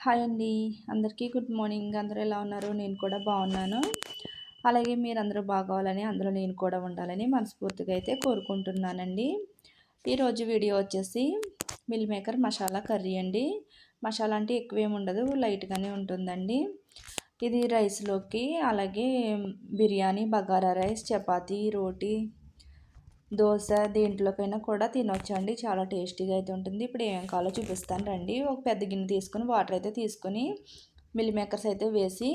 Hi అండి. అందరికీ good morning. అందరూ ఎలా ఉన్నారు? నేను కూడా బాగున్నాను. అలాగే మీరందరూ బాగోవాలని, అందులో నేను కూడా ఉండాలని మనస్ఫూర్తిగా అయితే కోరుకుంటున్నానండి. ఈరోజు వీడియో వచ్చేసి మిల్ మేకర్ మసాలా కర్రీ అండి. మసాలా అంటే ఎక్కువేమి ఉండదు, లైట్గానే ఉంటుందండి. ఇది రైస్లోకి, అలాగే బిర్యానీ, బగారా రైస్, చపాతీ, రోటీ, దోశ దేంట్లోకైనా కూడా తినొచ్చండి. చాలా టేస్టీగా అయితే ఉంటుంది. ఇప్పుడు ఏమేమి కావాలో చూపిస్తాను రండి. ఒక పెద్ద గిన్నె తీసుకొని వాటర్ అయితే తీసుకొని మిల్ మేకర్స్ అయితే వేసి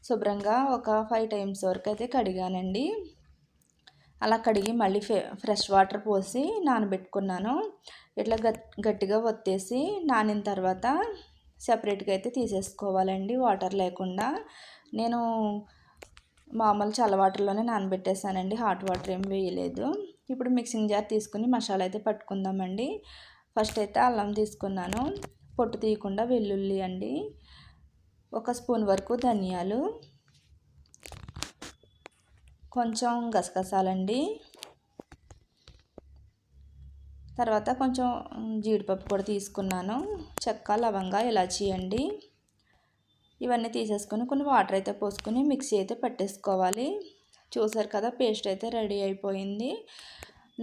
శుభ్రంగా ఒక 5 టైమ్స్ వరకు అయితే కడిగానండి. అలా కడిగి మళ్ళీ ఫ్రెష్ వాటర్ పోసి నానబెట్టుకున్నాను. ఇట్లా గట్టిగా ఒత్తేసి నానిన తర్వాత సెపరేట్గా అయితే తీసేసుకోవాలండి, వాటర్ లేకుండా. నేను మామూలు చల్ల వాటర్లోనే నానబెట్టేసానండి, హాట్ వాటర్ ఏం వేయలేదు. ఇప్పుడు మిక్సింగ్ జార్ తీసుకుని మసాలా అయితే పట్టుకుందామండి. ఫస్ట్ అయితే అల్లం తీసుకున్నాను, పొట్టు తీయకుండా వెల్లుల్లి అండి, ఒక స్పూన్ వరకు ధనియాలు, కొంచెం గసగసాలండి, తర్వాత కొంచెం జీడిపప్పు కూడా తీసుకున్నాను, చెక్క, లవంగా, ఇలాచీ అండి. ఇవన్నీ తీసేసుకొని కొన్ని వాటర్ అయితే పోసుకొని మిక్సీ అయితే పట్టేసుకోవాలి. చూసారు కదా, పేస్ట్ అయితే రెడీ అయిపోయింది.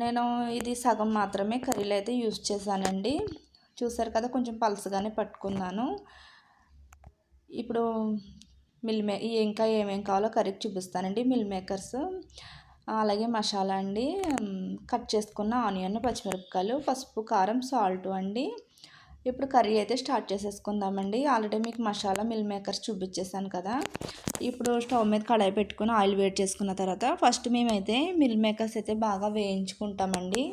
నేను ఇది సగం మాత్రమే కర్రీలో అయితే యూజ్ చేశానండి. చూసారు కదా, కొంచెం పలసగానే పట్టుకున్నాను. ఇప్పుడు ఇంకా ఏమేమి కావాలో కర్రీకి చూపిస్తానండి. మిల్ మేకర్స్, అలాగే మసాలా అండి, కట్ చేసుకున్న ఆనియన్, పచ్చిమిరపకాయలు, పసుపు, కారం, సాల్ట్ అండి. ఇప్పుడు కర్రీ అయితే స్టార్ట్ చేసేసుకుందామండి. ఆల్రెడీ మీకు మసాలా, మిల్ మేకర్స్ చూపించేసాను కదా. ఇప్పుడు స్టవ్ మీద కడాయి పెట్టుకుని ఆయిల్ వేడి చేసుకున్న తర్వాత ఫస్ట్ మేమైతే మిల్ మేకర్స్ అయితే బాగా వేయించుకుంటామండి.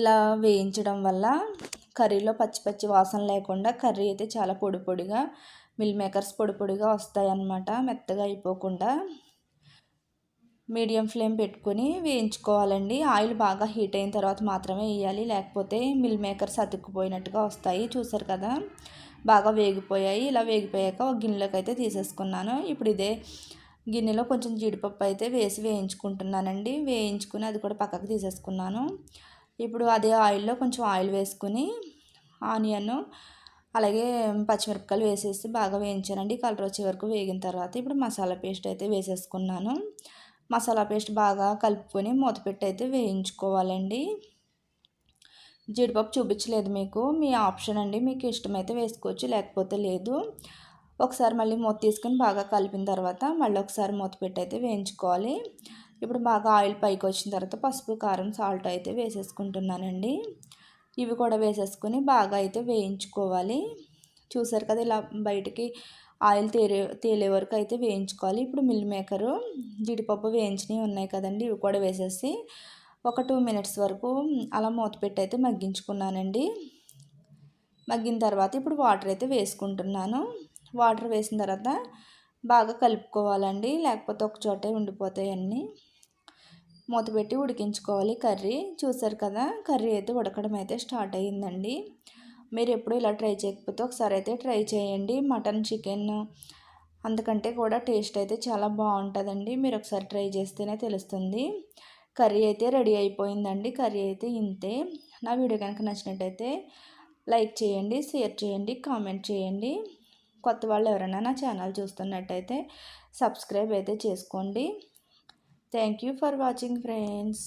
ఇలా వేయించడం వల్ల కర్రీలో పచ్చి పచ్చి వాసన లేకుండా కర్రీ అయితే చాలా పొడి పొడిగా, మిల్ మేకర్స్ పొడి పొడిగా వస్తాయి అన్నమాట, మెత్తగా అయిపోకుండా. మీడియం ఫ్లేమ్ పెట్టుకొని వేయించుకోవాలండి. ఆయిల్ బాగా హీట్ అయిన తర్వాత మాత్రమే వేయాలి, లేకపోతే మిల్ మేకర్స్ అతుక్కుపోయినట్టుగా వస్తాయి. చూసారు కదా, బాగా వేగిపోయాయి. ఇలా వేగిపోయాక ఒక గిన్నెలోకి అయితే తీసేసుకున్నాను. ఇప్పుడు ఇదే గిన్నెలో కొంచెం జీడిపప్పు అయితే వేసి వేయించుకుంటున్నానండి. వేయించుకుని అది కూడా పక్కకు తీసేసుకున్నాను. ఇప్పుడు అదే ఆయిల్లో కొంచెం ఆయిల్ వేసుకుని ఆనియన్, అలాగే పచ్చిమిరపకాయలు వేసేసి బాగా వేయించానండి. కలర్ వచ్చే వరకు వేగిన తర్వాత ఇప్పుడు మసాలా పేస్ట్ అయితే వేసేసుకున్నాను. మసాలా పేస్ట్ బాగా కలుపుకొని మూత పెట్టి అయితే వేయించుకోవాలండి. జీడిపప్పు చూపించలేదు మీకు, మీ ఆప్షన్ అండి, మీకు ఇష్టమైతే వేసుకోవచ్చు, లేకపోతే లేదు. ఒకసారి మళ్ళీ మూత తీసుకొని బాగా కలిపిన తర్వాత మళ్ళీ ఒకసారి మూత పెట్టి అయితే వేయించుకోవాలి. ఇప్పుడు బాగా ఆయిల్ పైకి వచ్చిన తర్వాత పసుపు, కారం, సాల్ట్ అయితే వేసేసుకుంటున్నానండి. ఇవి కూడా వేసేసుకొని బాగా అయితే వేయించుకోవాలి. చూసారు కదా, ఇలా బయటికి ఆయిల్ తేలే వరకు అయితే వేయించుకోవాలి. ఇప్పుడు మిల్ మేకరు, జీడిపప్పు వేయించినవి ఉన్నాయి కదండి, ఇవి కూడా వేసేసి ఒక 2 మినిట్స్ వరకు అలా మూత పెట్టి అయితే మగ్గించుకున్నానండి. మగ్గిన తర్వాత ఇప్పుడు వాటర్ అయితే వేసుకుంటున్నాను. వాటర్ వేసిన తర్వాత బాగా కలుపుకోవాలండి, లేకపోతే ఒక చోటే ఉండిపోతాయి అన్నీ. మూత పెట్టి ఉడికించుకోవాలి కర్రీ. చూసారు కదా, కర్రీ అయితే ఉడకడం అయితే స్టార్ట్ అయ్యిందండి. మీరు ఎప్పుడు ఇలా ట్రై చేయకపోతే ఒకసారి అయితే ట్రై చేయండి. మటన్, చికెన్ అందుకంటే కూడా టేస్ట్ అయితే చాలా బాగుంటుందండి. మీరు ఒకసారి ట్రై చేస్తేనే తెలుస్తుంది. కర్రీ అయితే రెడీ అయిపోయిందండి. కర్రీ అయితే ఇంతే. నా వీడియో కనుక నచ్చినట్టయితే లైక్ చేయండి, షేర్ చేయండి, కామెంట్ చేయండి. కొత్త వాళ్ళు ఎవరైనా నా ఛానల్ చూస్తున్నట్టయితే సబ్స్క్రైబ్ అయితే చేసుకోండి. Thank you for watching friends.